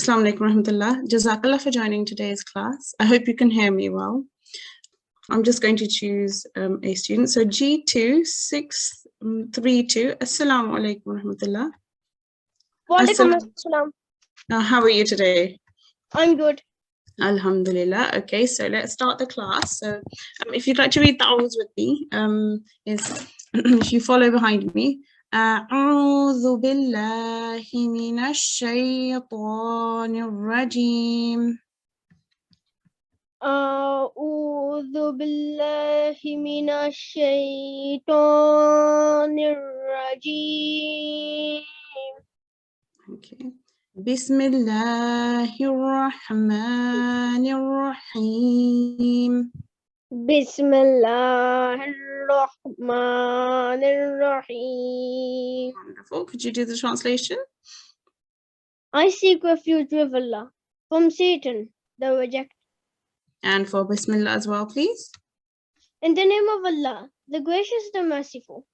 Assalamu alaikum warahmatullah. Jazakallah for joining today's class. I hope you can hear me well. I'm just going to choose a student. So G2 632. Assalamu alaikum warahmatullah. Walaikum assalam. How are you today? I'm good. Alhamdulillah. Okay, so let's start the class. So if you'd like to read the awls with me, if you follow behind me. أعوذ بالله من الشيطان الرجيم. أعوذ بالله من الشيطان الرجيم. Okay. بسم الله الرحمن الرحيم. بسم الله الرحمن الرحيم. Wonderful. Could you do the translation? I seek refuge with Allah from Satan, the rejected. And for Bismillah as well, please. In the name of Allah, the gracious, the merciful.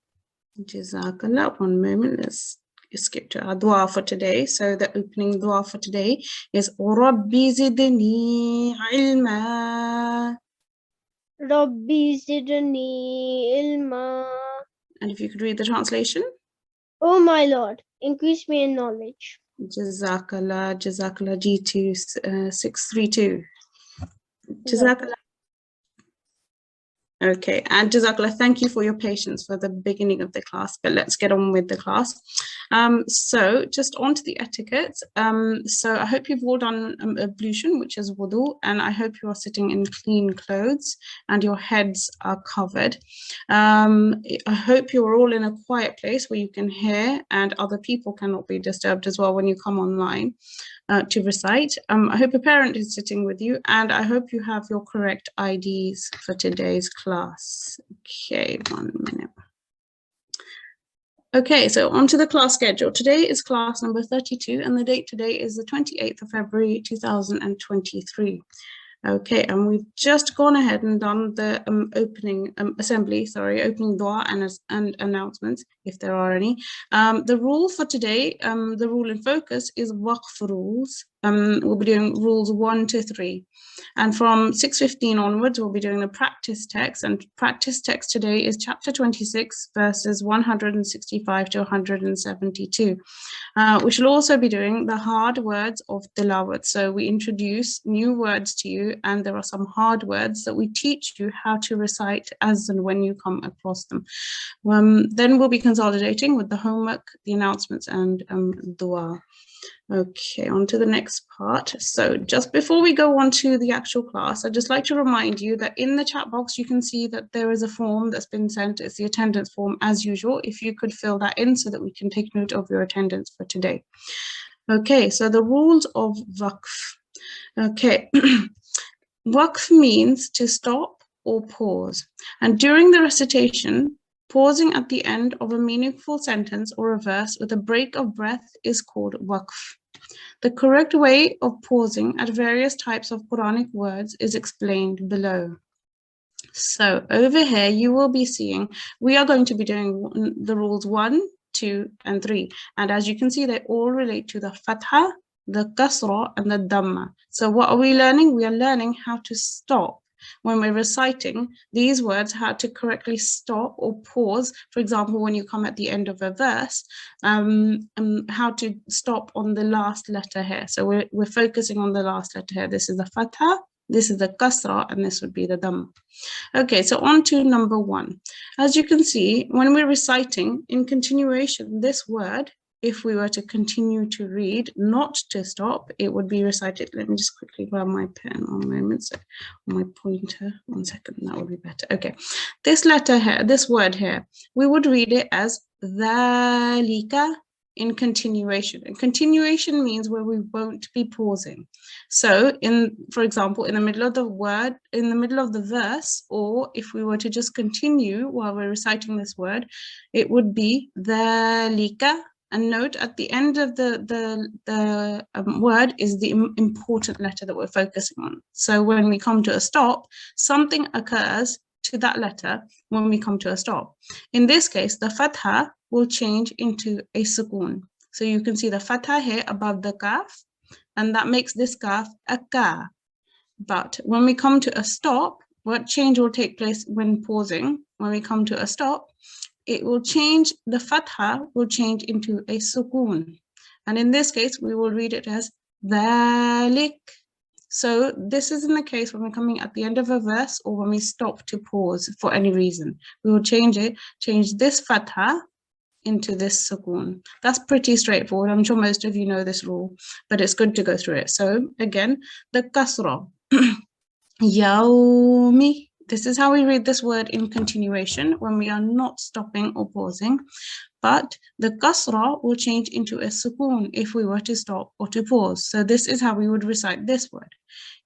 Jazakallah. One moment. Let's skip to our dua for today. So the opening dua for today is Rabbi zidni ilma. Rabbi zidni ilma. And if you could read the translation. Oh my Lord, increase me in knowledge. Jazakallah. Jazakallah. G2 632. Jazakallah. Okay, and Jazakallah, thank you for your patience for the beginning of the class, but let's get on with the class. So just on to the etiquette. So I hope you've all done ablution, which is wudu, and I hope you are sitting in clean clothes and your heads are covered. I hope you're all in a quiet place where you can hear and other people cannot be disturbed as well when you come online to recite. I hope a parent is sitting with you, and I hope you have your correct IDs for today's class. Okay, 1 minute. Okay, so on to the class schedule. Today is class number 32, and the date today is the 28th of February 2023. Okay, and we've just gone ahead and done the opening dua and announcements, if there are any. The rule for today, the rule in focus is waqf rules. We'll be doing rules 1 to 3. And from 6:15 onwards, we'll be doing the practice text. And practice text today is chapter 26, verses 165 to 172. We shall also be doing the hard words of tilawat. So we introduce new words to you, and there are some hard words that we teach you how to recite as and when you come across them. Then we'll be consolidating with the homework, the announcements, and dua. Okay, on to the next part. So just before we go on to the actual class, I'd just like to remind you that in the chat box, you can see that there is a form that's been sent. It's the attendance form as usual. If you could fill that in so that we can take note of your attendance for today. Okay, so the rules of waqf. Okay, waqf means to stop or pause. And during the recitation, pausing at the end of a meaningful sentence or a verse with a break of breath is called waqf. The correct way of pausing at various types of Quranic words is explained below. So over here, you will be seeing, we are going to be doing the rules 1, 2, and 3. And as you can see, they all relate to the fatha, the kasra, and the dhamma. So what are we learning? We are learning how to stop. When we're reciting these words, how to correctly stop or pause. For example, when you come at the end of a verse, how to stop on the last letter here. So we're focusing on the last letter here. This is the fatha, this is the kasra, and this would be the dhamma. Okay, so on to number 1. As you can see, when we're reciting in continuation, this word, if we were to continue to read, not to stop, it would be recited. Let me just quickly grab my pen 1 moment. So my pointer, 1 second, that would be better. Okay, this letter here, this word here, we would read it as dhalika in continuation. And continuation means where we won't be pausing. So for example, in the middle of the word, in the middle of the verse, or if we were to just continue while we're reciting this word, it would be dhalika. And note at the end of the word is the important letter that we're focusing on. So when we come to a stop, something occurs to that letter when we come to a stop. In this case, the fatha will change into a sukoon. So you can see the fatha here above the kaf, and that makes this kaf a ka. But when we come to a stop, what change will take place when pausing? When we come to a stop, it will change, the fatha will change into a sukoon. And in this case, we will read it as dhalik. So this is in the case when we're coming at the end of a verse or when we stop to pause for any reason. We will change this fatha into this sukoon. That's pretty straightforward. I'm sure most of you know this rule, but it's good to go through it. So again, the kasra. Yawmi. This is how we read this word in continuation when we are not stopping or pausing. But the kasra will change into a sukoon if we were to stop or to pause. So this is how we would recite this word.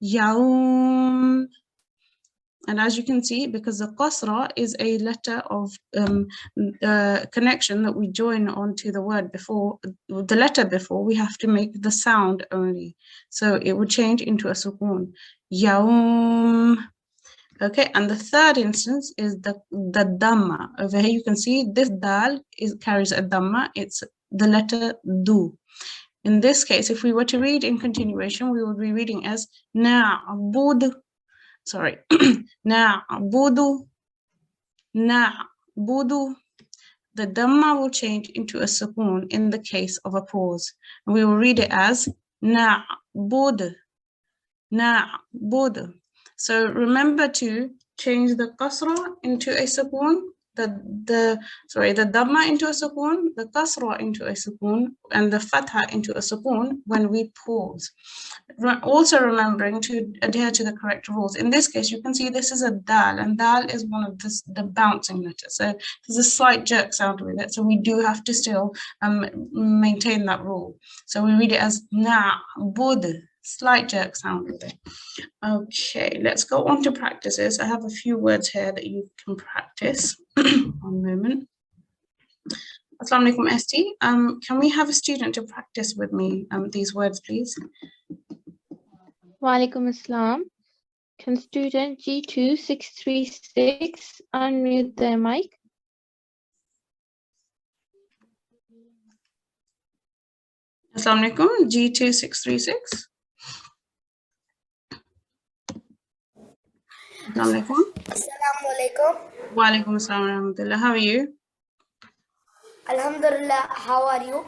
Yawm. And as you can see, because the kasra is a letter of connection that we join onto the word before, the letter before, we have to make the sound only. So it would change into a sukoon. Yawm. Okay, and the third instance is the dhamma. Over here you can see this dal carries a dhamma. It's the letter du. In this case, if we were to read in continuation, we would be reading as na'budu. Sorry, na'budu, na'budu. The dhamma will change into a sukoon in the case of a pause. And we will read it as na'bud, na'bud. So remember to change the kasra into a sukoon, the dhamma into a sukoon, the kasra into a sukoon, and the fatha into a sukoon when we pause. Also remembering to adhere to the correct rules. In this case, you can see this is a dal, and dal is one of the bouncing letters. So there's a slight jerk sound with it. So we do have to still maintain that rule. So we read it as na'bud. Slight jerk sound with it. Okay, let's go on to practices. I have a few words here that you can practice. One moment. Assalamu alaikum, ST. Can we have a student to practice with me these words, please? Wa alaikum assalam. Can student G2 636 unmute their mic? Assalamu alaikum, G2 636. Assalamu alaikum. Assalamu alaikum. Wa alaikum assalam wa rahmatullah. How are you? Alhamdulillah, how are you?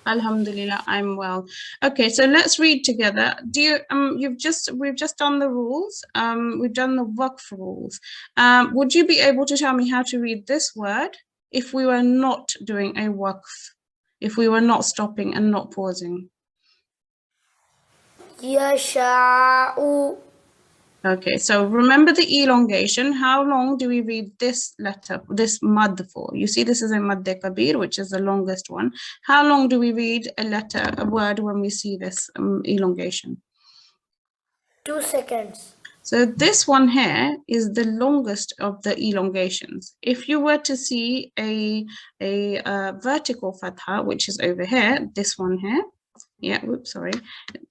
Alhamdulillah, I'm well. Okay, so let's read together. Do you we've just done the rules. We've done the waqf rules. Would you be able to tell me how to read this word if we were not doing a waqf, if we were not stopping and not pausing? Yasha'u. Okay, so remember the elongation. How long do we read this letter, this mad for? You see, this is a mad kabir, which is the longest one. How long do we read a word when we see this elongation? 2 seconds. So this one here is the longest of the elongations. If you were to see a vertical fatha, which is over here, this one here, yeah, whoops, sorry.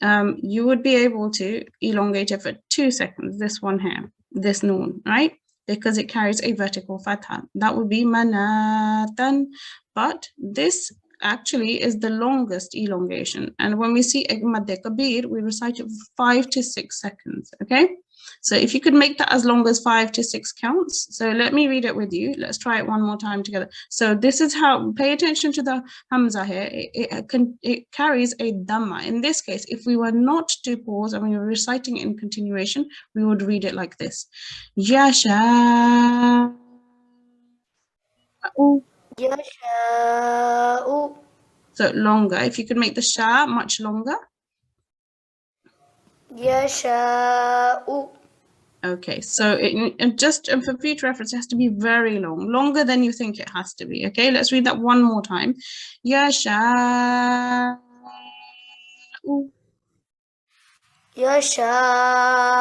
You would be able to elongate it for 2 seconds, this one here, this noon, right? Because it carries a vertical fatha. That would be manatan, but this actually is the longest elongation. And when we see a madde kabir, we recite it for 5 to 6 seconds, okay? So if you could make that as long as 5 to 6 counts. So let me read it with you. Let's try it one more time together. So this is how, pay attention to the hamza here. It carries a dhamma. In this case, if we were not to pause and we were reciting it in continuation, we would read it like this. Yasha. Yasha'u. So longer. If you could make the sha much longer. Yasha'u. Okay, so just for future reference, it has to be very long, longer than you think it has to be. Okay, let's read that one more time. Yasha'u. Yasha'u.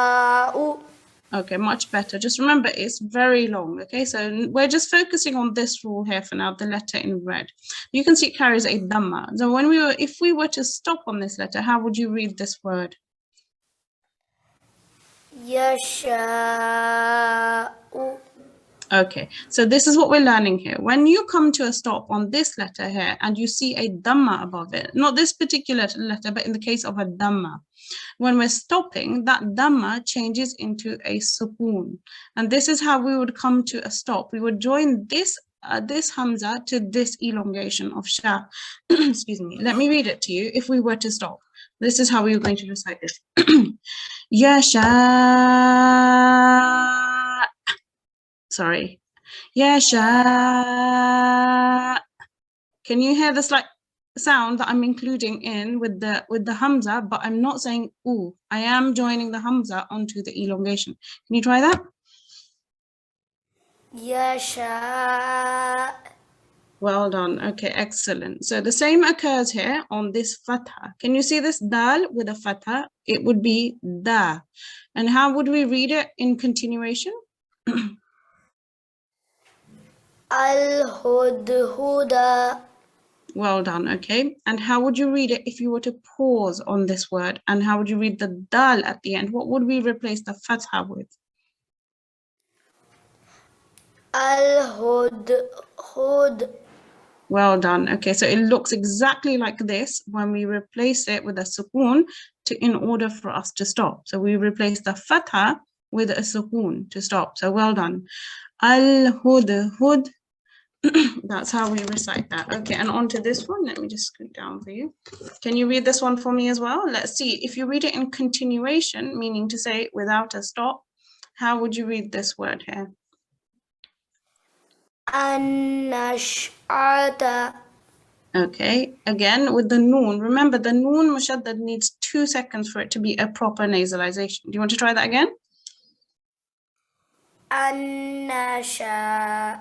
Okay, much better. Just remember, it's very long. Okay, so we're just focusing on this rule here for now, the letter in red. You can see it carries a dhamma. So if we were to stop on this letter, how would you read this word? Yasha'u. Okay, so this is what we're learning here. When you come to a stop on this letter here and you see a dhamma above it, not this particular letter, but in the case of a dhamma, when we're stopping, that dhamma changes into a sukoon. And this is how we would come to a stop. We would join this hamza to this elongation of sha. Excuse me. Let me read it to you. If we were to stop, this is how we were going to recite this. Yasha. Sorry. Yasha. Can you hear the slight sound that I'm including in with the hamza, but I'm not saying ooh. I am joining the hamza onto the elongation. Can you try that? Yasha. Well done. Okay, excellent. So the same occurs here on this fatha. Can you see this dal with a fatha? It would be da. And how would we read it in continuation? Al-Hudhuda. Well done. Okay. And how would you read it if you were to pause on this word? And how would you read the dal at the end? What would we replace the fatha with? Al-Hudhud. Well done. Okay, so it looks exactly like this when we replace it with a sukoon in order for us to stop. So we replace the fatha with a sukoon to stop. So well done. Al-Hudhud. That's how we recite that. Okay, and on to this one. Let me just scoot down for you. Can you read this one for me as well? Let's see. If you read it in continuation, meaning to say without a stop, how would you read this word here? An-Nash'ata. Okay, again with the noon. Remember, the noon mushaddad needs 2 seconds for it to be a proper nasalization. Do you want to try that again? An-Nash'ata.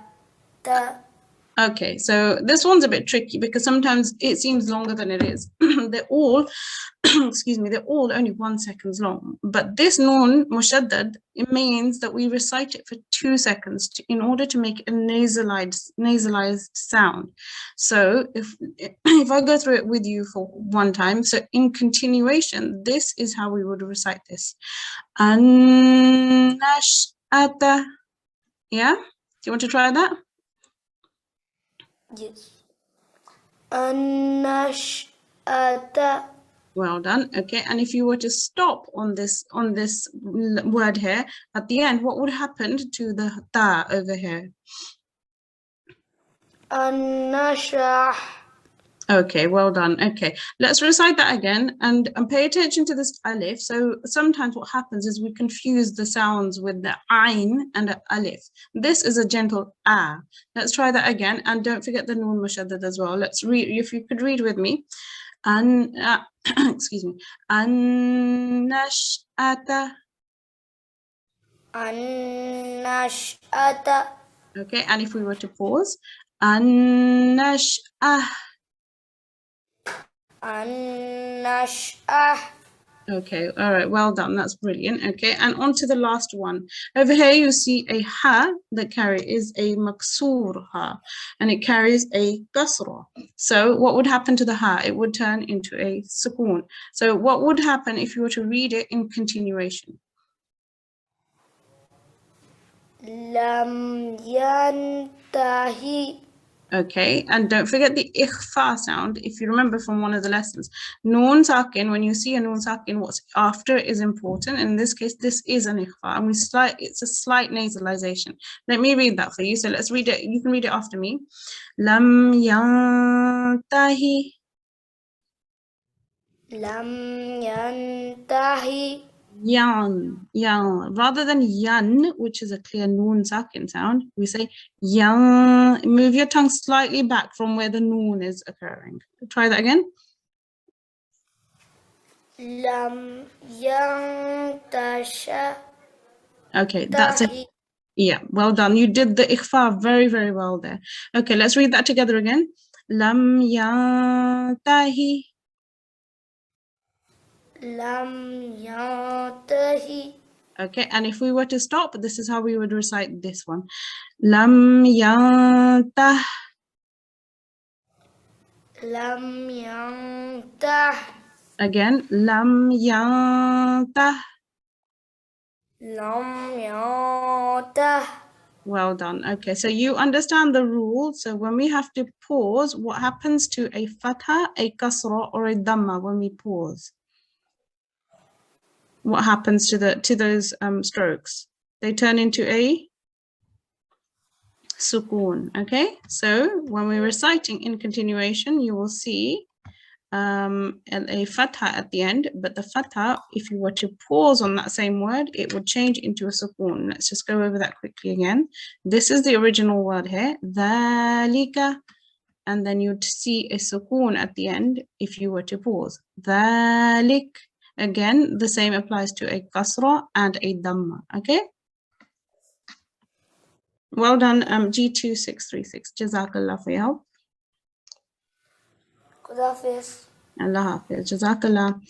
Okay, so this one's a bit tricky because sometimes it seems longer than it is. They're all, excuse me, they're all only 1 second long. But this noon mushaddad, it means that we recite it for 2 seconds in order to make a nasalized sound. So if I go through it with you for one time, so in continuation, this is how we would recite this. An-nash'ata. Yeah? Do you want to try that? Yes. An-Nash'ata. Well done. Okay, and if you were to stop on this word here at the end, what would happen to the ta over here? An-Nash'ah. Okay, well done. Okay, let's recite that again and pay attention to this alif. So sometimes what happens is we confuse the sounds with the ayn and the alif. This is a gentle ah. Let's try that again, and don't forget the noon mushaddad as well. Let's read. If you could read with me. Excuse me. An-nash'ata. An-Nash'ata. Okay, and if we were to pause, an-nash'ah. An-Nash'ah. Okay, all right, well done. That's brilliant. Okay, and on to the last one. Over here, you see a ha that is a maksur ha, and it carries a kasra. So what would happen to the ha? It would turn into a sukoon. So what would happen if you were to read it in continuation? Lam yantahi. Okay, and don't forget the ikhfa sound. If you remember from one of the lessons, noon sakin, when you see a noon sakin, what's after is important. In this case, this is an ikhfa, and it's a slight nasalization. Let me read that for you. So let's read it. You can read it after me. Lam yantahi. Lam yantahi. Yan. Rather than yan, which is a clear noon sakin sound, we say yan. Move your tongue slightly back from where the noon is occurring. Try that again. Lam yantasha. Okay, that's it. Yeah, well done. You did the ikhfa very, very well there. Okay, let's read that together again. Lam yantahi. Lam yantahi. Okay, and if we were to stop, this is how we would recite this one. Lam yantah. Lam yantah. Again, lam yantah. Lam yantah. Well done. Okay, so you understand the rule. So when we have to pause, what happens to a fatha, a kasra, or a dhamma when we pause? What happens to those strokes? They turn into a sukoon. Okay, so when we're reciting in continuation, you will see a fatha at the end, but the fatha, if you were to pause on that same word, it would change into a sukoon. Let's just go over that quickly again. This is the original word here, dhalika, and then you'd see a sukoon at the end if you were to pause. Dhalik. Again, the same applies to a kasra and a dhamma. Okay. Well done, G2636. Jazakallah for your help. Kudafis. Allah Hafiz. Jazakallah.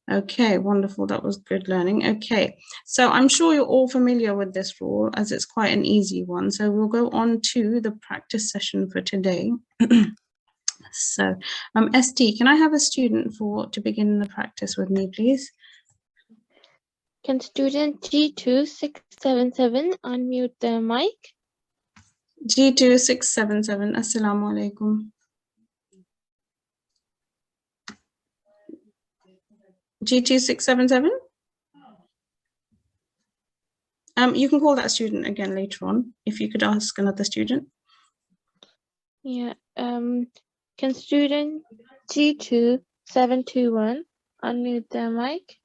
Okay, wonderful. That was good learning. Okay, so I'm sure you're all familiar with this rule as it's quite an easy one. So we'll go on to the practice session for today. So, ST, can I have a student to begin the practice with me, please? Can student G2677 unmute their mic? G2677, Assalamu alaikum. G2677? You can call that student again later on, if you could ask another student. Yeah. Can student G2721 unmute their mic?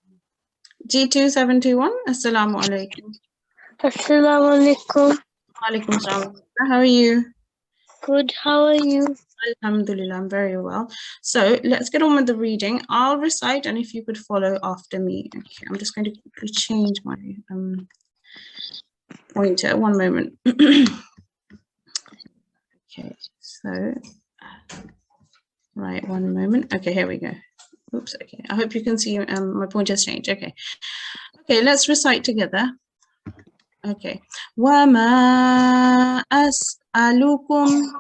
G2721, Assalamu alaikum. Assalamu alaikum. Alaikum salam. How are you? Good, how are you? Alhamdulillah, I'm very well. So let's get on with the reading. I'll recite, and if you could follow after me. Okay, I'm just going to quickly change my pointer. One moment. Okay, so right, one moment. Okay, here we go. Oops. Okay, I hope you can see my pointer's changed. Okay. Okay, let's recite together. Okay. Wama as'alukum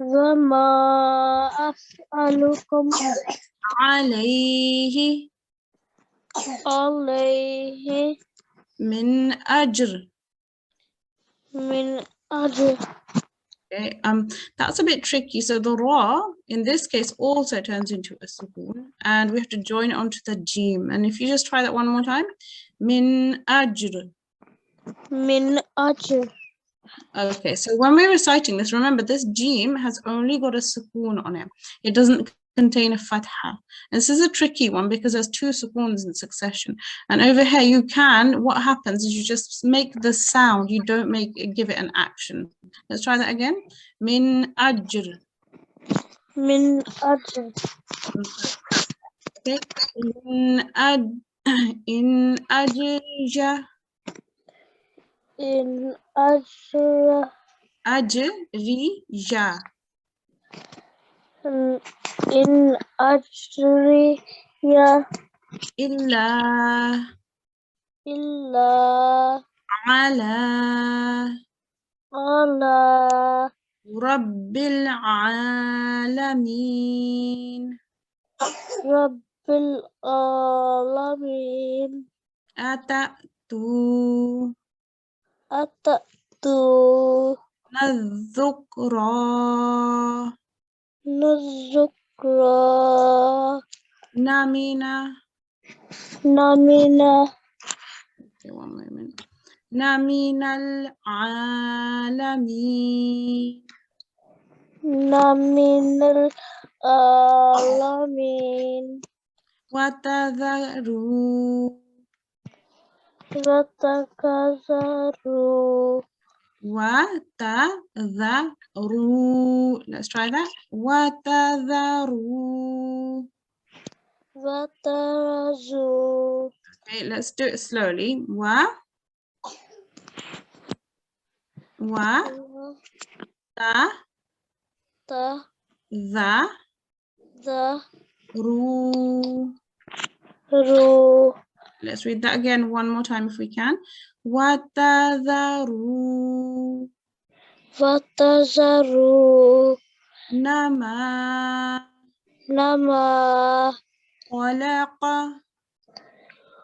Wama as'alukum alayhi alayhi min ajr. min ajr. Okay, that's a bit tricky. So the ra in this case also turns into a sukoon, and we have to join it onto the jim. And if you just try that one more time, min ajr. Min ajr. Okay, so when we're reciting this, remember this jim has only got a sukoon on it. It doesn't contain a fatha. And this is a tricky one because there's two sukoons in succession. And over here you can, what happens is you just make the sound, you don't give it an action. Let's try that again. Min ajr. Min ajr. Okay. In ajrija. In ajr. Ajrija. In ajriya Illa illa ala ala Rabbil alamin. Rabbil alamin. Atatu Atatu nadhukra nazukra namina. namina Okay, one moment. Naminal alamin. naminal alamin. Watadharu Watakazaru Watadharu. Let's try that. Watadharu. Watarazu. Okay, let's do it slowly. Ta the ru. ru. Let's read that again one more time if we can. Watadharu Watazaru nama nama khalaqa.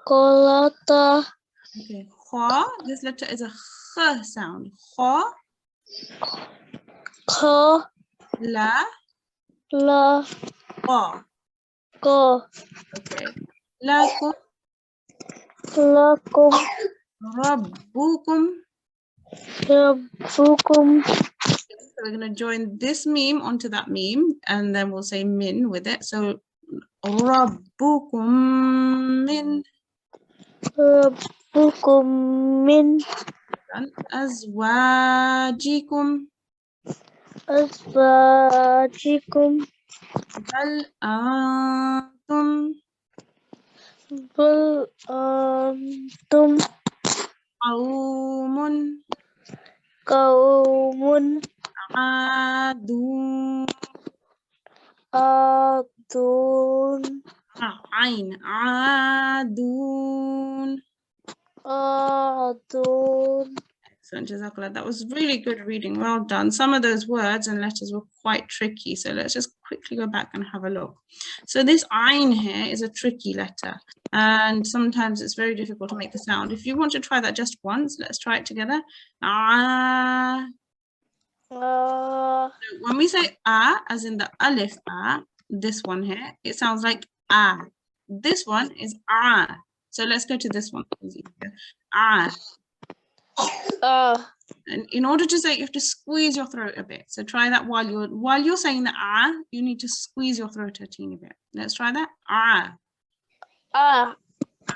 kolata Okay, Kha, this letter is a kh sound. Kha, Kha, la, la, qa. ka, Okay. Lakum, lakum, rabbukum. rabbukum, So we're going to join this meme onto that meme, and then we'll say min with it. So rabbukum min rabbukum min azwajikum azwajikum bal antum bal antum qawmun qawmun adun. adun Ain adun. adun. Excellent, Jazakallah. That was really good reading. Well done. Some of those words and letters were quite tricky, so let's just quickly go back and have a look. So this ain here is a tricky letter, and sometimes it's very difficult to make the sound. If you want to try that just once, let's try it together. Ah. So when we say as in the alif this one here, it sounds like This one is So let's go to this one. And in order to say it, you have to squeeze your throat a bit. So try that while you're saying the you need to squeeze your throat a teeny bit. Let's try that.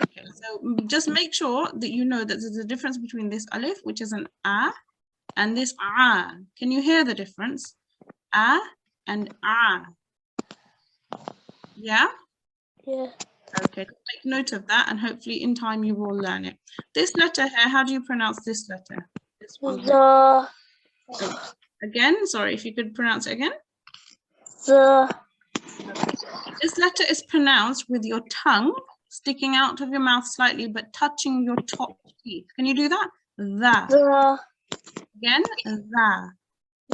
Okay, so just make sure that you know that there's a difference between this alif, which is an and this Can you hear the difference? And Yeah? Yeah. Okay, take note of that, and hopefully in time you will learn it. This letter here, how do you pronounce this letter? This one here. The Again, sorry, if you could pronounce it again. This letter is pronounced with your tongue sticking out of your mouth slightly, but touching your top teeth. Can you do that? Again,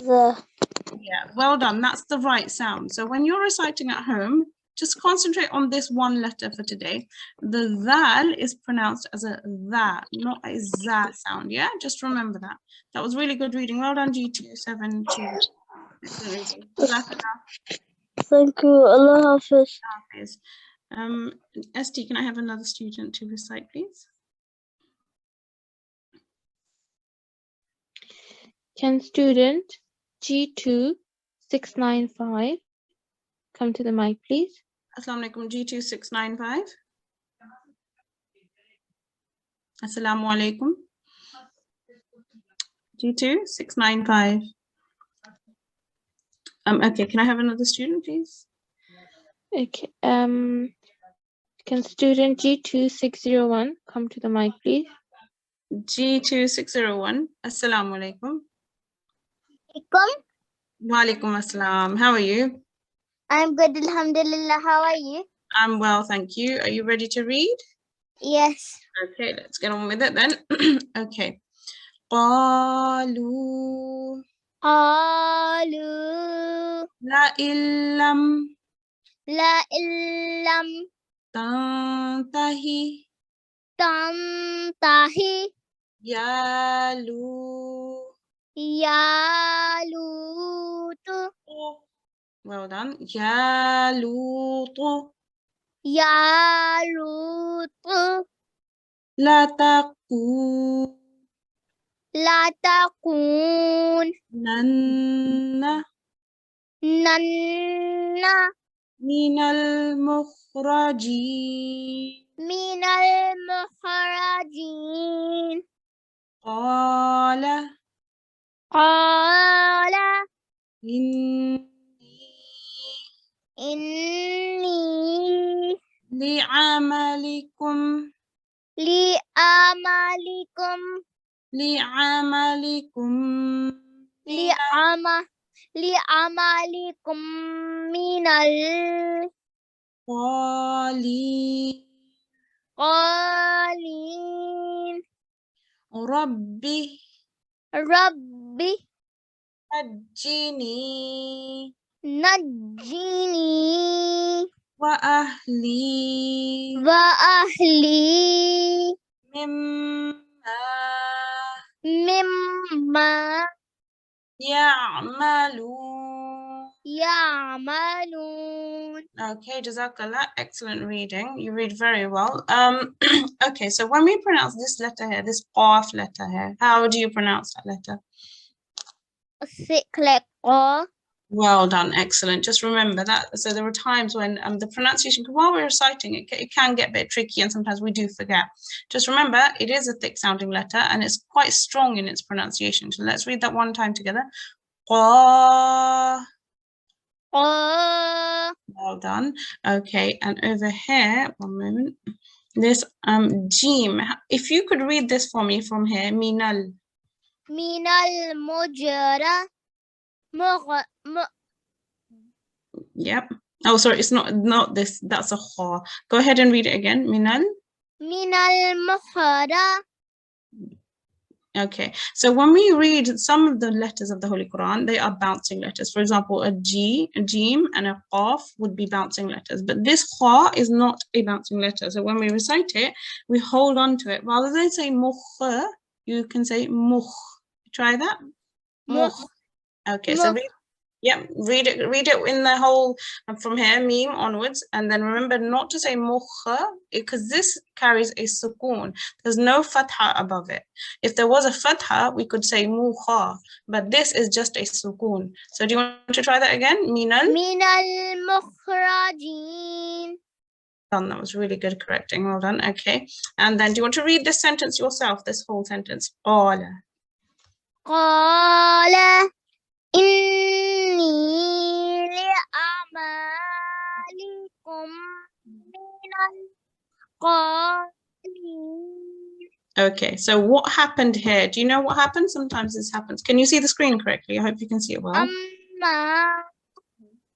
Yeah, well done. That's the right sound. So when you're reciting at home, just concentrate on this one letter for today. The dhal is pronounced as a dha, not a za sound. Yeah, just remember that. That was really good reading. Well done, G272. Thank you. Allah Hafiz. ST, can I have another student to recite, please? Can student G2 695 come to the mic, please? Assalamu alaikum, G2695. Assalamu alaikum. G2695. Okay, can I have another student, please? Okay. Can student G2601 come to the mic, please? G2601. Assalamu alaikum. Wa alaikum assalam. How are you? I'm good, alhamdulillah. How are you? I'm well, thank you. Are you ready to read? Yes. Okay, let's get on with it then. Okay. Qalu Qalu la illam la illam tantahi tantahi yalutu. Well done. Yalutu. Yalutu. La takun nanna nanna minal mukhrajin. minal mukhrajin. Qala inni li'amalikum minal qalin. Rabbi najjini wa ahli wa ahli mimma يعملون. يعملون. Okay, Jazakallah, excellent reading. You read very well. Okay, so when we pronounce this letter here, this qaf letter here, how do you pronounce that letter? Click or Well done, excellent. Just remember that. So there are times when the pronunciation, while we're reciting, it can get a bit tricky and sometimes we do forget. Just remember, it is a thick sounding letter and it's quite strong in its pronunciation. So let's read that one time together. Qa. Well done. Okay, and over here, one moment. This Jim. If you could read this for me from here, Minal. Minal mujra. Yep. Oh, sorry, it's not this. That's a kha. Go ahead and read it again. Minal. Minal mukhra. Okay. So when we read some of the letters of the Holy Quran, they are bouncing letters. For example, a G, a Jim, and a Qaf would be bouncing letters. But this kha is not a bouncing letter. So when we recite it, we hold on to it. Rather than say mukh, you can say mukh. Try that. Mukh. Okay. So read it in the whole from here, meme onwards, and then remember not to say mukha because this carries a sukoon. There's no fatha above it. If there was a fatha, we could say mukha, but this is just a sukoon. So do you want to try that again? Minal mukhrajin. Done. That was really good correcting. Well done. Okay. And then do you want to read this sentence yourself? This whole sentence. Qala. Qala. Inni li'amalikum minal qalin. Okay, so what happened here? Do you know what happened? Sometimes this happens. Can you see the screen correctly? I hope you can see it well.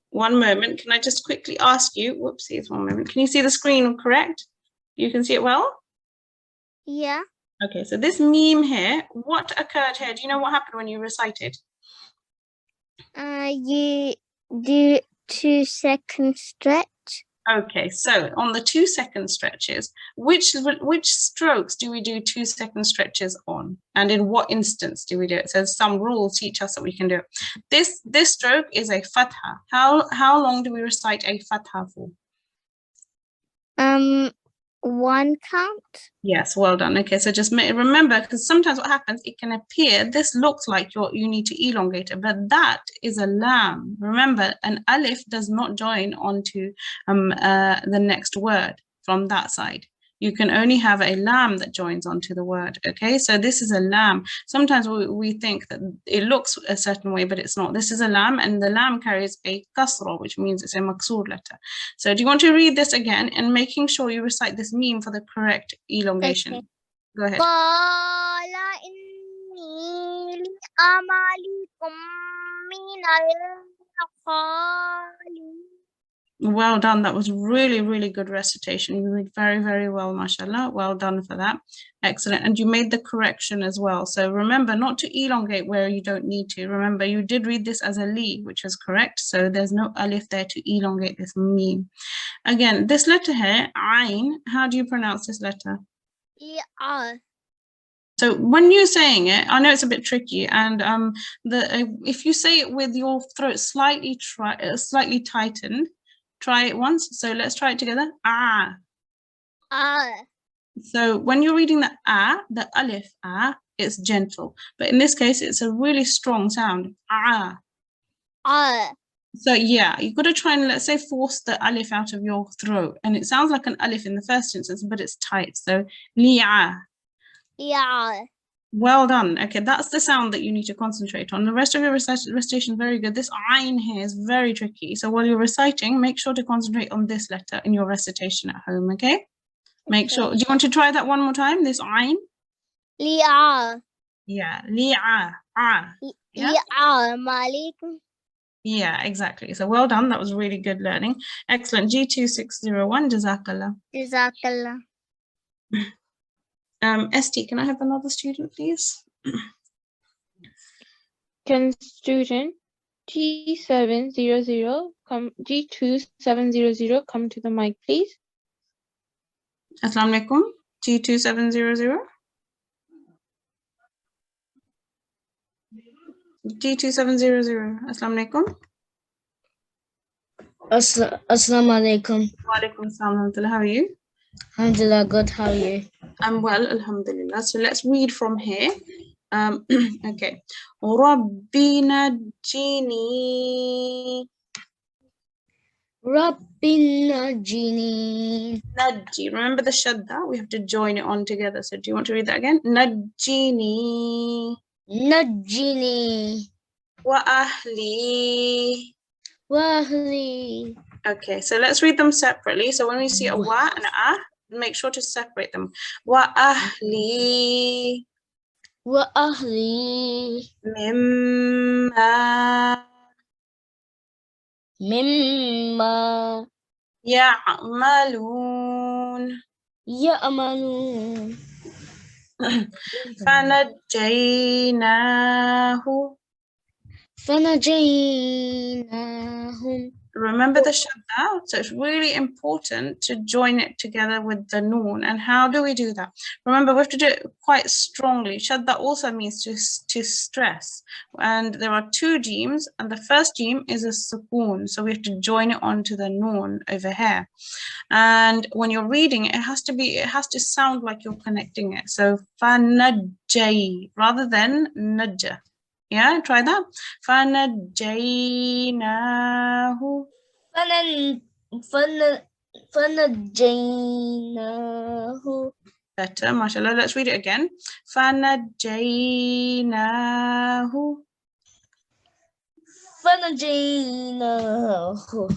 One moment. Can I just quickly ask you? Whoopsies, one moment. Can you see the screen correct? You can see it well? Yeah. Okay, so this meme here, what occurred here? Do you know what happened when you recited? You do 2 second stretch. Okay, so on the 2 second stretches, which strokes do we do 2 second stretches on? And in what instance do we do it? So some rules teach us that we can do it. This stroke is a fatha. How long do we recite a fatha for? 1 count. Yes, well done. Okay, so just remember, because sometimes what happens, it can appear, this looks like you need to elongate it, but that is a lam. Remember, an alif does not join onto the next word from that side. You can only have a lam that joins onto the word, okay? So this is a lam. Sometimes we think that it looks a certain way, but it's not. This is a lam, and the lam carries a kasra, which means it's a maksur letter. So do you want to read this again and making sure you recite this meme for the correct elongation? Okay. Go ahead. Qala inni li'amalikum minal qalin. Well done. That was really, really good recitation. You read very, very well, mashallah. Well done for that. Excellent. And you made the correction as well. So remember not to elongate where you don't need to. Remember, you did read this as a li, which is correct. So there's no alif there to elongate this meme. Again, this letter here, ayn, how do you pronounce this letter? So when you're saying it, I know it's a bit tricky, and if you say it with your throat slightly tightened, try it once. So let's try it together. Ah. So when you're reading the alif it's gentle, but in this case it's a really strong sound. So yeah, you've got to try and, let's say, force the alif out of your throat, and it sounds like an alif in the first instance, but it's tight. So li'a. Well done. Okay, that's the sound that you need to concentrate on. The rest of your recitation is very good. This ayn here is very tricky. So while you're reciting, make sure to concentrate on this letter in your recitation at home, okay? Make sure. Do you want to try that one more time? This ayn? Li'a. Yeah, li'a. Yeah? Malikum. Yeah, exactly. So well done. That was really good learning. Excellent. G2601, Jazakallah. Jazakallah. ST, can I have another student, please? Can student G700 come? G2700 come to the mic, please? Assalamu alaikum. G2700. G2700. Assalamu alaikum. Assalamu alaikum. Wa alaikum assalam. How are you? Alhamdulillah, good. How are you? I'm well, alhamdulillah. So let's read from here. Okay. Rabbi najjini. Rabbi najjini. Najji. Remember the shadda? We have to join it on together. So do you want to read that again? Najjini. Najjini. Wa ahli. Wa ahli. Okay, so let's read them separately. So when we see a wa and a ah, make sure to separate them. Wa ahli. Wa ahli. Mimma. Mimma. Ya'malun. Ya'malun. Fanajjaynahu. Fanajaynahum. Remember the shadda, so it's really important to join it together with the noon. And how do we do that? Remember, we have to do it quite strongly. Shadda also means to stress. And there are two jeems, and the first jeem is a sukoon. So we have to join it onto the noon over here. And when you're reading it, it has to sound like you're connecting it. So fanajjay rather than najja. Yeah, try that. فَنَجَّيْنَاهُ. Fanajaynahum. Better, mashallah. Let's read it again. فَنَجَّيْنَاهُ. Fanajaynahum.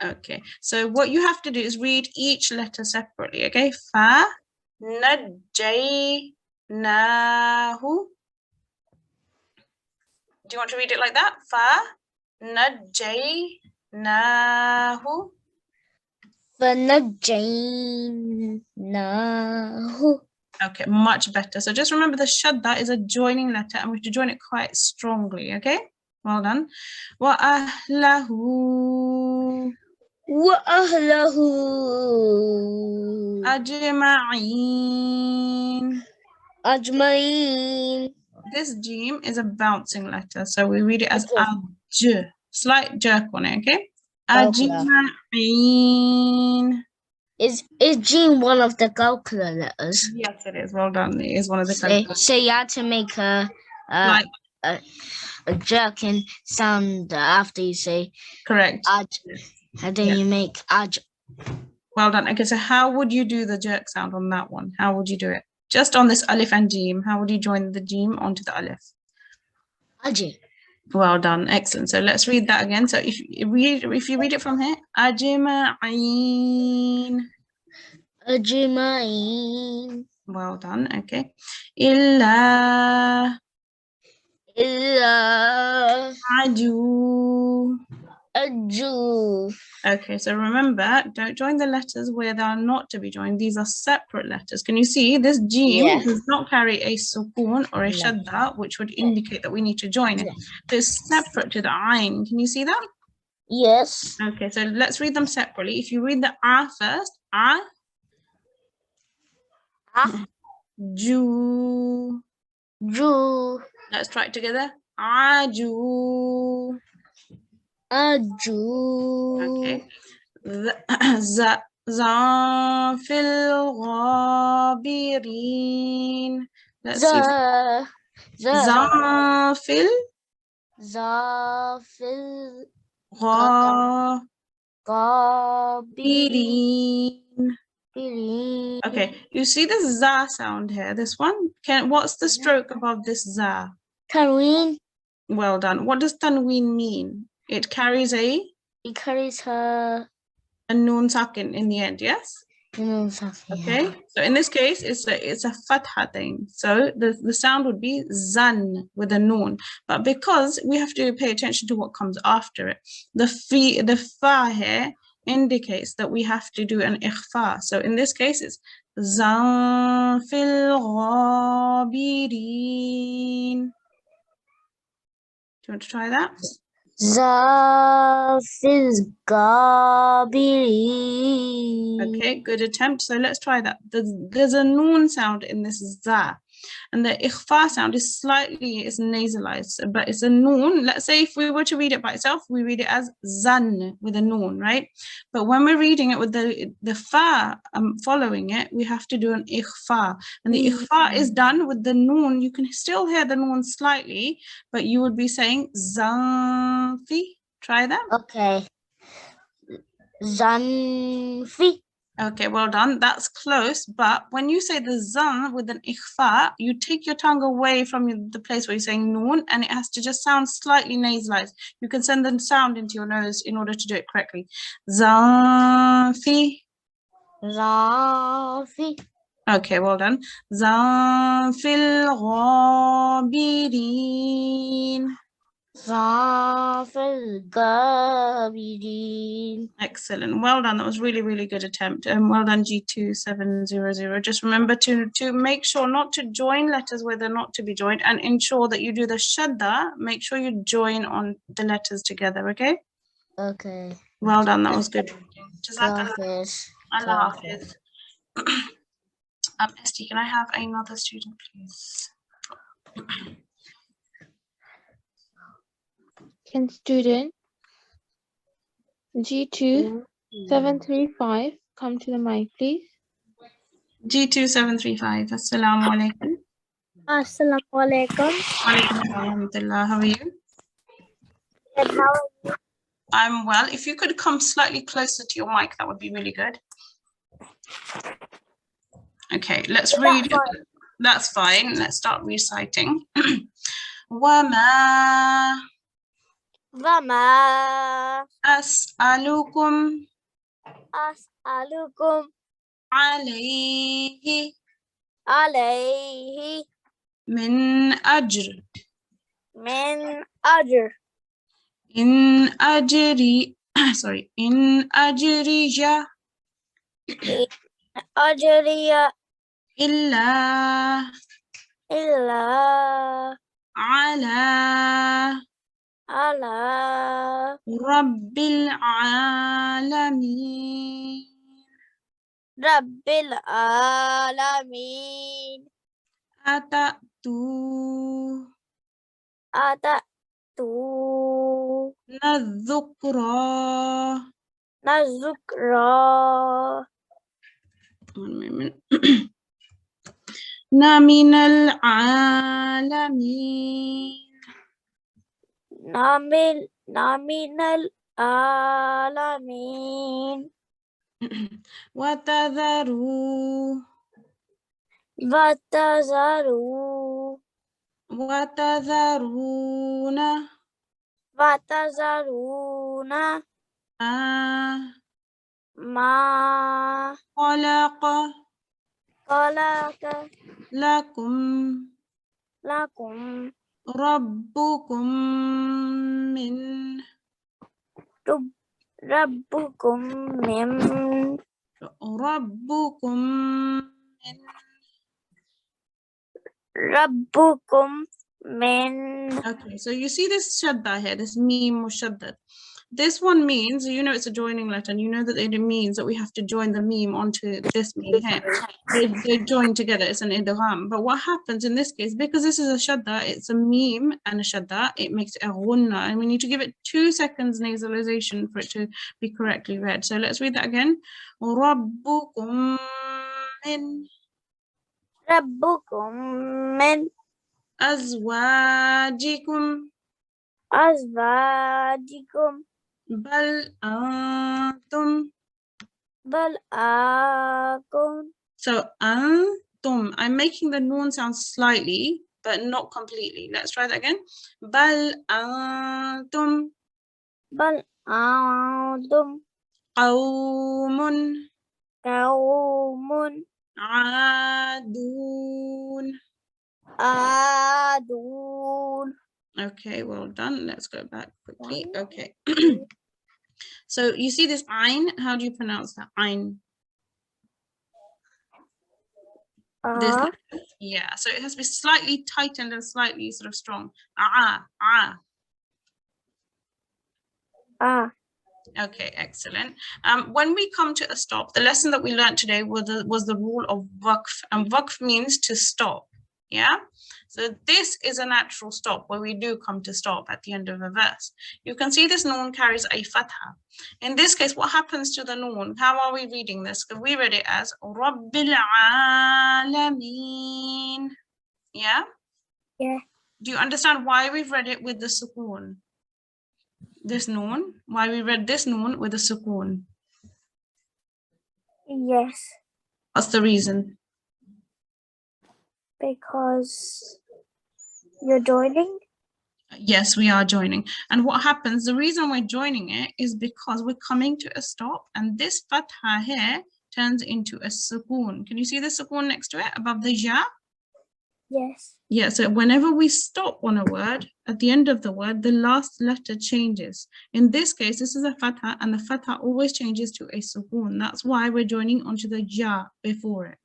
Okay, so what you have to do is read each letter separately, okay? فَنَجَّيْنَاهُ. Do you want to read it like that? فَنَجَّيْنَاهُ. Fanajaynahum. Okay, much better. So just remember the shadda is a joining letter and we have to join it quite strongly, okay? Well done. وَأَهْلَهُ. Wa ahlahu. أَجْمَعِينَ. Ajmain. This jeem is a bouncing letter, so we read it as Okay. aj. Slight jerk on it, okay? Okay. أَجْمَعِينَ. Is Jean one of the calculator letters? Yes, it is. Well done. It is one of the So you had to make like, a jerking sound after you say correct. aj, and then you make aj. Well done. Okay, so how would you do the jerk sound on that one? How would you do it? Just on this alif and jeem, how would you join the jeem onto the alif? Aj. Well done. Excellent. So let's read that again. So if you read it from here, أجمعين. Ajmain. Well done. Okay. إلا Illa عجو. aju. Okay, so remember, don't join the letters where they are not to be joined. These are separate letters. Can you see this jeem Yes. does not carry a sukoon or a No. shadda, which would indicate that we need to join it. So it's separate to the ayn. Can you see that? Yes. Okay, so let's read them separately. If you read the a first, a, ju. Ju. Let's try it together. Aju. Aju. Okay. Za fil ghabirin. Let's see. Za fil Zafil ghabirin. Gabirin. Okay, you see the za sound here, this one? What's the stroke above this za? Kareen. Well done. What does tanween mean? It carries a It carries her. noon sakin in the end, yes? Okay, so in this case, it's a fatha thing. So the sound would be zan with a noon. But because we have to pay attention to what comes after it, the fa here indicates that we have to do an ikhfa. So in this case, it's zan fil ghabirin. Do you want to try that? Zafil Gabirin. Okay, good attempt. So let's try that. There's a noon sound in this za. And the ikhfa sound is slightly nasalized, but it's a noon. Let's say if we were to read it by itself, we read it as zan with a noon, right? But when we're reading it with the fa following it, we have to do an ikhfa. And the ikhfa is done with the noon. You can still hear the noon slightly, but you would be saying zanfi. Try that. Okay. Zanfi. Okay, well done. That's close. But when you say the zan with an ikhfa, you take your tongue away from the place where you're saying noon, and it has to just sound slightly nasalized. You can send the sound into your nose in order to do it correctly. Zanfi. Zanfi. Okay, well done. Zanfil ghabirin. Zanfil ghabirin. Excellent. Well done. That was really, really good attempt. And well done, G2700. Just remember to make sure not to join letters where they're not to be joined, and ensure that you do the shadda. Make sure you join on the letters together, okay? Okay. Well done. That was good. Allah Hafiz. Esty, can I have another student, please? Can student G2 735 come to the mic, please? G2735. Assalamu alaikum. Assalamu alaikum. Alhamdulillah. How are you? And how are you? I'm well. If you could come slightly closer to your mic, that would be really good. Okay, let's read. That's fine. Let's start reciting. Wama Wama as'alukum as'alukum alayhi alayhi min ajr. min ajr. In ajri, sorry, in ajrija Ajriya illa illa ala ala rabbil alamin. Rabbil alamin. Atatu Atatu nadhukra. nazukra One moment. Naminal alamin. naminal alamin. Watadharu watadharuna Watazaruna ma khalaqa khalaqa lakum lakum rabbukum min rabbukum min rabbukum min rabbukum min. Okay, so you see this shadda here, this meme mushaddad. This one means, you know, it's a joining letter, and you know that it means that we have to join the meme onto this meme here. They join together, it's an idgham. But what happens in this case, because this is a shadda, it's a meme and a shadda, it makes it a ghunna, and we need to give it 2 seconds nasalization for it to be correctly read. So let's read that again. Rabbukum min Rabbukum min azwajikum azwajikum bal antum. bal akum. So antum, I'm making the noon sound slightly, but not completely. Let's try that again. Bal antum Bal antum qawmun qawmun adun. adun. Okay, well done. Let's go back quickly. Okay. So you see this ayn, how do you pronounce that? Ayn. This, yeah, so it has to be slightly tightened and slightly sort of strong. Okay, excellent. When we come to a stop, the lesson that we learned today was the rule of waqf, and waqf means to stop. Yeah, so this is a natural stop where we do come to stop at the end of a verse. You can see this noon carries a fatha. In this case, what happens to the noon? How are we reading this? Because we read it as Rabbil Alameen. Yeah? Yeah. Do you understand why we've read it with the sukoon? This noon? Why we read this noon with a sukoon? Yes. What's the reason? Because you're joining. Yes, we are joining. And what happens, the reason we're joining it is because we're coming to a stop, and this fatha here turns into a sukoon. Can you see the sukoon next to it above the ja? Yes. Yeah, so whenever we stop on a word, at the end of the word, the last letter changes. In this case, this is a fatha, and the fatha always changes to a sukoon. That's why we're joining onto the ja before it.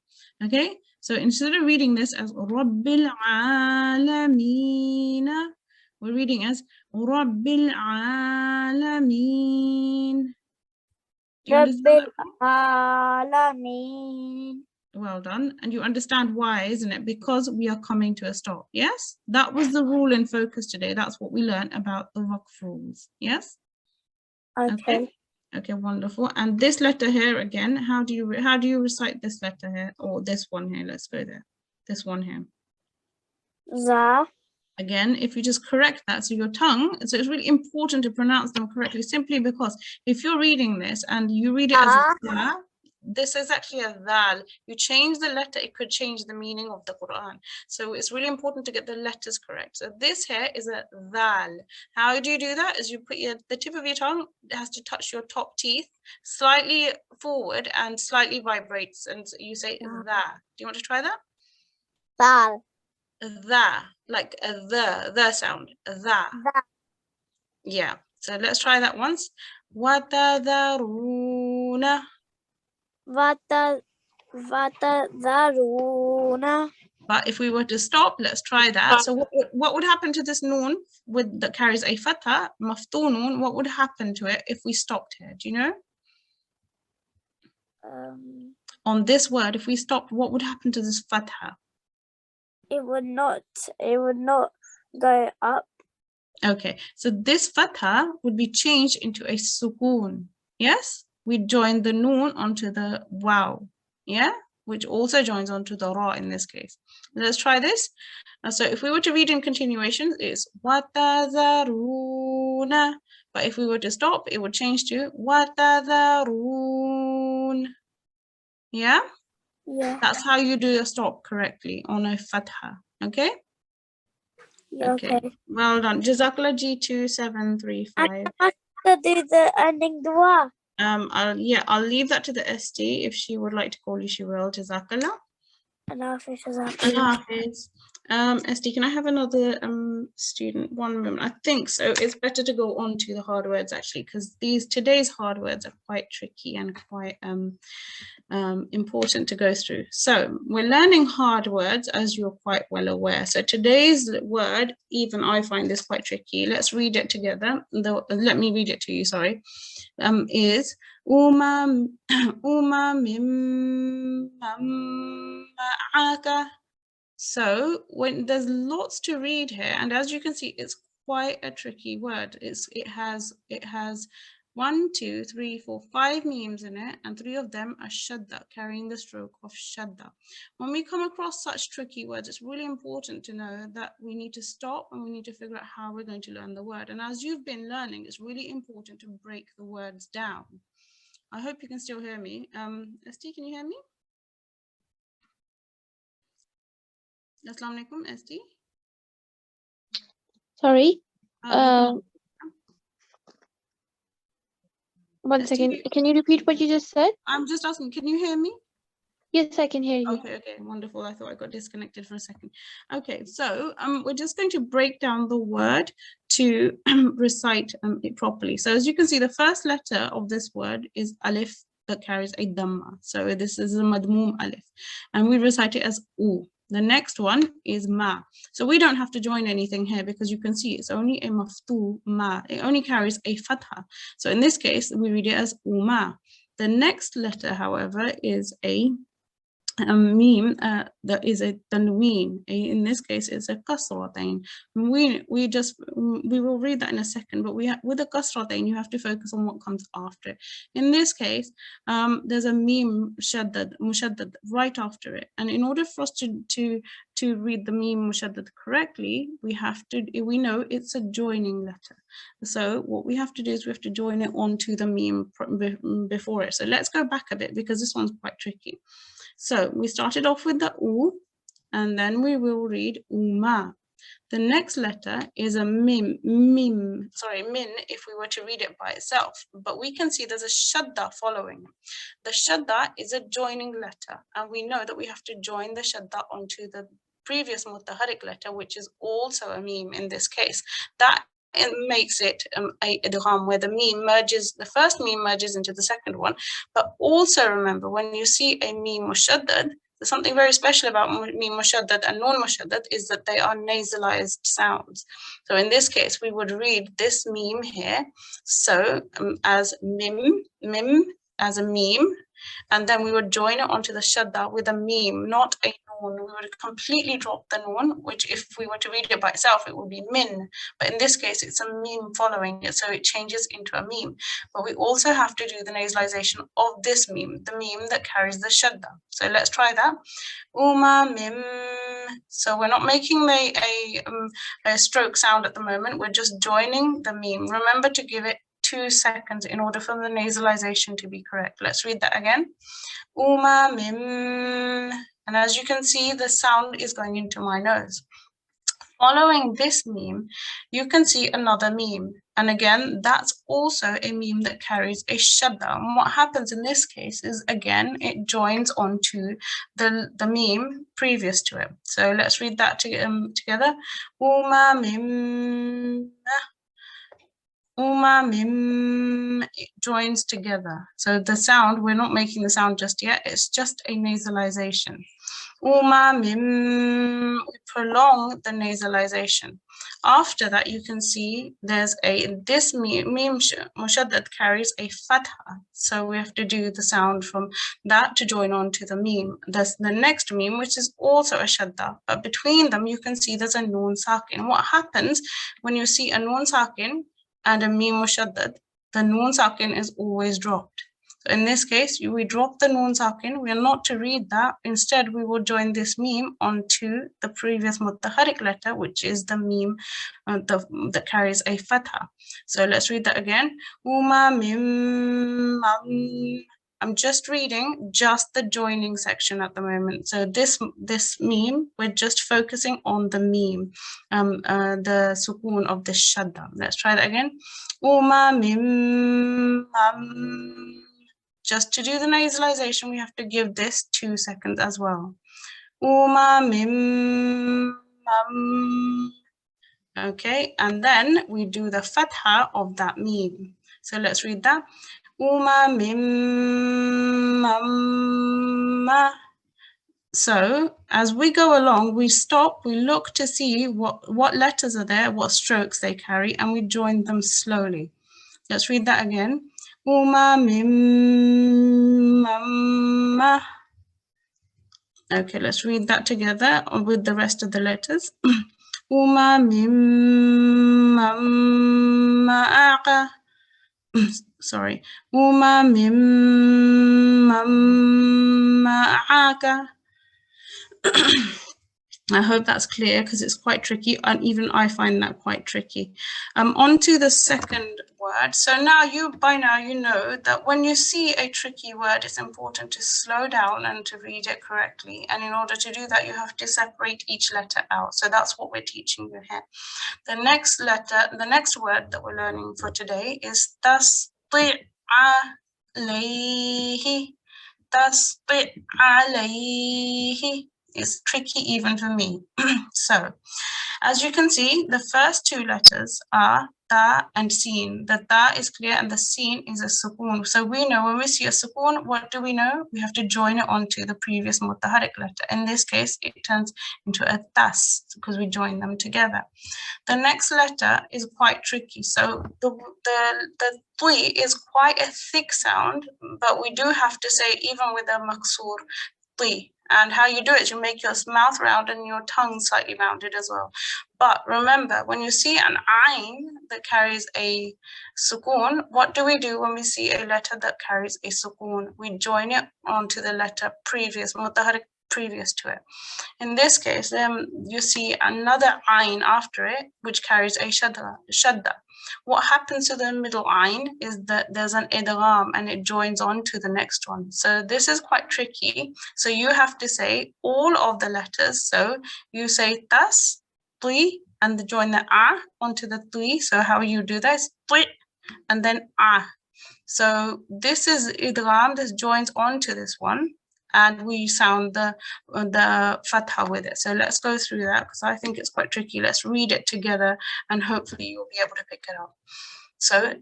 Okay, so instead of reading this as Rabbil Alameen, we're reading as Rabbil Alameen. Do you understand Rabbil Alameen. Well done. And you understand why, isn't it? Because we are coming to a stop. Yes, that was the rule in focus today. That's what we learned about the waqf rules. Yes. Okay. Okay, wonderful. And this letter here again, how do you recite this letter here, or this one here? Let's go there. This one here. Za. Again, if you just correct that, so your tongue, so it's really important to pronounce them correctly, simply because if you're reading this and you read it as a za, this is actually a dal. You change the letter, it could change the meaning of the Quran. So it's really important to get the letters correct. So this here is a dal. How do you do that? Is you put the tip of your tongue has to touch your top teeth slightly forward and slightly vibrates, and you say the. Do you want to try that? Dal. The, like the sound, the. Yeah, so let's try that once. وَتَذَرُونَ. Vatadharuna. But if we were to stop, let's try that. So what would happen to this noon that carries a fatha, maftoonun, what would happen to it if we stopped here? Do you know? On this word, if we stopped, what would happen to this fatha? It would not go up. Okay, so this fatha would be changed into a sukoon. Yes, we join the noon onto the wow. Yeah, which also joins onto the ra in this case. Let's try this. So if we were to read in continuation, it's watadharuna. But if we were to stop, it would change to watadharun. Yeah? Yeah. That's how you do a stop correctly on a fatha. Okay? Okay. Well done. Jazakallah G2735. I have to do the ending dua. I'll leave that to the ST. If she would like to call you, she will. Jazakallah. Allah Hafiz. ST, can I have another student? 1 moment. I think so. It's better to go on to the hard words actually, because today's hard words are quite tricky and quite important to go through. So we're learning hard words, as you're quite well aware. So today's word, even I find this quite tricky. Let's read it together. Let me read it to you, sorry. Is ma'aka. So when there's lots to read here, and as you can see, it's quite a tricky word. It has 1, 2, 3, 4, 5 memes in it, and 3 of them are shadda, carrying the stroke of shadda. When we come across such tricky words, it's really important to know that we need to stop and we need to figure out how we're going to learn the word. And as you've been learning, it's really important to break the words down. I hope you can still hear me. ST, can you hear me? Assalamu alaikum, ST. Sorry. Oh, One second. Can you repeat what you just said? I'm just asking, can you hear me? Yes, I can hear you. Okay, wonderful. I thought I got disconnected for a second. Okay, so we're just going to break down the word to recite it properly. So as you can see, the first letter of this word is alif, that carries a dhamma. So this is a madmoom alif, and we recite it as u. The next one is ma. So we don't have to join anything here because you can see it's only a maftu ma. It only carries a fatha. So in this case, we read it as uma. The next letter, however, is a meme, that is a tanween. In this case, it's a kasratain. We will read that in a second, but with a kasratain, you have to focus on what comes after. In this case, there's a meme mushaddad right after it, and in order for us to read the meme mushaddad correctly, we know it's a joining letter. So what we have to do is we have to join it onto the meme before it. So let's go back a bit because this one's quite tricky. So we started off with the U, and then we will read uma. The next letter is a min, if we were to read it by itself, but we can see there's a shadda following. The shadda is a joining letter, and we know that we have to join the shadda onto the previous mutaharrik letter, which is also a meme in this case. That it makes it a idgham, where the first meme merges into the second one. But also remember, when you see a meme mushaddad, there's something very special about meme mushaddad and non-mushaddad is that they are nasalized sounds. So in this case, we would read this meme here, so as mim, as a meme, and then we would join it onto the shadda with a meme, not a nun. We would completely drop the nun, which if we were to read it by itself, it would be min. But in this case, it's a meme following it, so it changes into a meme. But we also have to do the nasalization of this meme, the meme that carries the shadda. So let's try that. Uma mim. So we're not making a stroke sound at the moment. We're just joining the meme. Remember to give it 2 seconds in order for the nasalization to be correct. Let's read that again. Uma mim. And as you can see, the sound is going into my nose. Following this meme, you can see another meme. And again, that's also a meme that carries a shadda. And what happens in this case is, again, it joins onto the meme previous to it. So let's read that together. Uma mim. Uma mim, it joins together. So the sound, we're not making the sound just yet, it's just a nasalization. Uma mim, we prolong the nasalization. After that, you can see there's this meme mushaddad carries a fatha. So we have to do the sound from that to join on to the meme. There's the next meme, which is also a shadda, but between them, you can see there's a nun sakin. What happens when you see a nun sakin and a meme mushaddad? The nun sakin is always dropped. So in this case, we drop the nun sakin. We are not to read that. Instead, we will join this meme onto the previous mutaharrik letter, which is the meme that carries a fatha. So let's read that again. Uma mim mam. I'm just reading just the joining section at the moment. So this meme, we're just focusing on the meme, the sukoon of the shadda. Let's try that again. Uma mim mam. Just to do the nasalization, we have to give this 2 seconds as well. Uma mim mam. Okay, and then we do the fatha of that meme. So let's read that. Uma mim mam. So as we go along, we stop, we look to see what letters are there, what strokes they carry, and we join them slowly. Let's read that again. Uma mim mam. Okay, let's read that together with the rest of the letters. Uma mim mam. Sorry. Uma mim mam. I hope that's clear because it's quite tricky, and even I find that quite tricky. On to the second word. So now by now you know that when you see a tricky word, it's important to slow down and to read it correctly. And in order to do that, you have to separate each letter out. So that's what we're teaching you here. The next word that we're learning for today is tasdi' alayhi. Tasdi' alayhi. It's tricky even for me. So, as you can see, the first 2 letters are ta and sin. The ta is clear and the sin is a sukoon. So we know when we see a sukoon, what do we know? We have to join it onto the previous mutaharrik letter. In this case, it turns into a tas because we join them together. The next letter is quite tricky. So the tui is quite a thick sound, but we do have to say, even with a maksur, T. And how you do it is you make your mouth round and your tongue slightly rounded as well. But remember, when you see an ayn that carries a sukoon, what do we do when we see a letter that carries a sukoon? We join it onto the letter previous, mutaharrik previous to it. In this case, you see another ayn after it, which carries a shadda. What happens to the middle ayn is that there's an idgham and it joins on to the next one. So this is quite tricky. So you have to say all of the letters. So you say tas, tui, and join the a onto the tui. So how you do that is tui, and then a. So this is idgham, this joins onto this one. And we sound the fatha with it. So let's go through that because I think it's quite tricky. Let's read it together and hopefully you'll be able to pick it up. So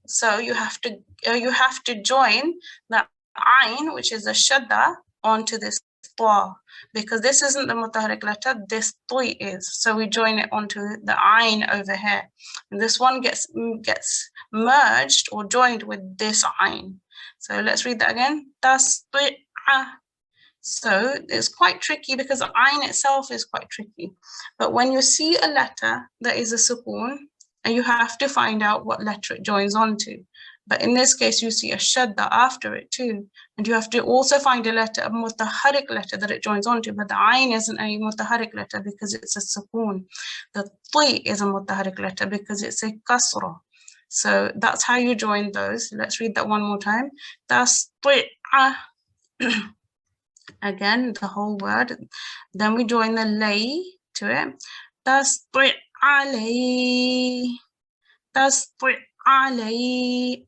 so you have to join the ayn, which is a shadda, onto this ta, because this isn't the mutaharrik letter, this tui is. So we join it onto the ayn over here. And this one gets merged or joined with this ayn. So let's read that again. So it's quite tricky because the ayn itself is quite tricky. But when you see a letter that is a sukoon, and you have to find out what letter it joins onto. But in this case, you see a shadda after it too. And you have to also find a letter, a mutaharrik letter that it joins onto. But the ayn isn't a mutaharrik letter because it's a sukoon. The ti is a mutaharrik letter because it's a kasra. So that's how you join those. Let's read that one more time. Again, the whole word. Then we join the lay to it.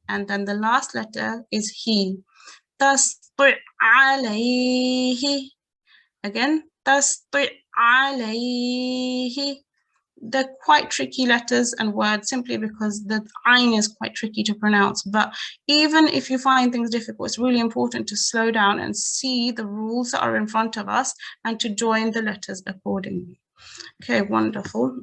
And then the last letter is he. Again, they're quite tricky letters and words simply because the ayn is quite tricky to pronounce. But even if you find things difficult, it's really important to slow down and see the rules that are in front of us and to join the letters accordingly. Okay, wonderful.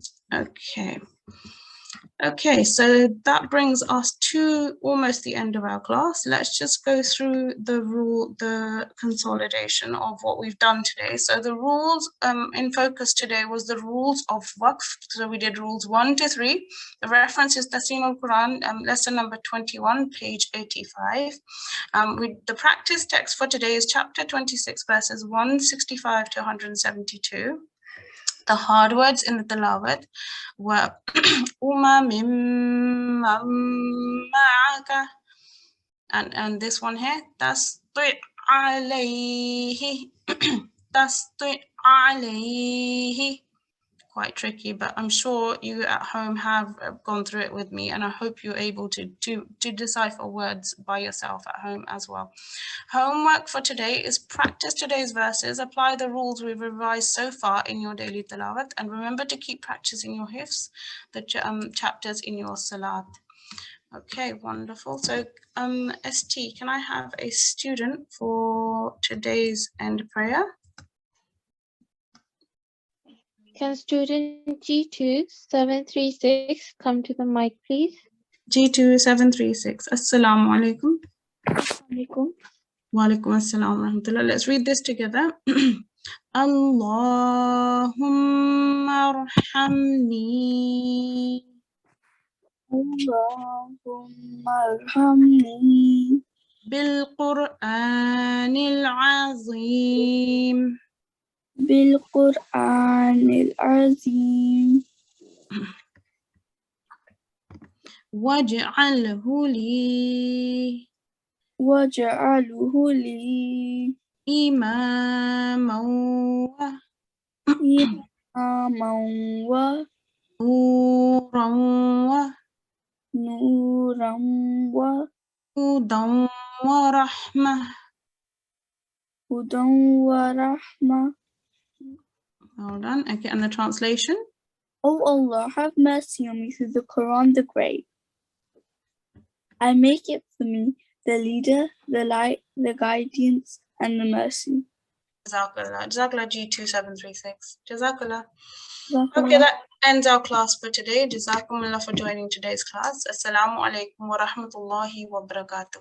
Okay, so that brings us to almost the end of our class. Let's just go through the consolidation of what we've done today. So the rules in focus today was the rules of waqf. So we did rules 1 to 3. The reference is Talimul-Quran, lesson number 21, page 85. The practice text for today is chapter 26, verses 165 to 172. The hard words in the tilawat were and this one here, tasdi alayhi, tasdi alayhi. Quite tricky, but I'm sure you at home have gone through it with me, and I hope you're able to decipher words by yourself at home as well. Homework for today is practice today's verses, apply the rules we've revised so far in your daily tilawat, and remember to keep practicing your hifz, the chapters in your salat. Okay, wonderful. So ST, can I have a student for today's end prayer? Can student G2 736 come to the mic, please? G2 736. Assalamu alaikum. Alaikum. Wa alaikum assalam wa rahmatullah. Let's read this together. Allahumma arhamni. Allahumma arhamni. Bil-Qur'an al-Azim. Bil-Qur'an al-Azim. Waj'alhu li. Waj'alhu li. Imaman wa. Imaman wa. Nuran wa. Nuran wa. Hudan wa rahmah. Hudan wa rahmah. Hold on. Okay, and the translation? O Allah, have mercy on me through the Quran the Great. I make it for me the leader, the light, the guidance, and the mercy. Jazakallah. Jazakallah G2 736. Jazakallah. Jazakallah. Okay, that ends our class for today. Jazakumullah for joining today's class. Assalamu alaikum wa rahmatullahi wa barakatuh.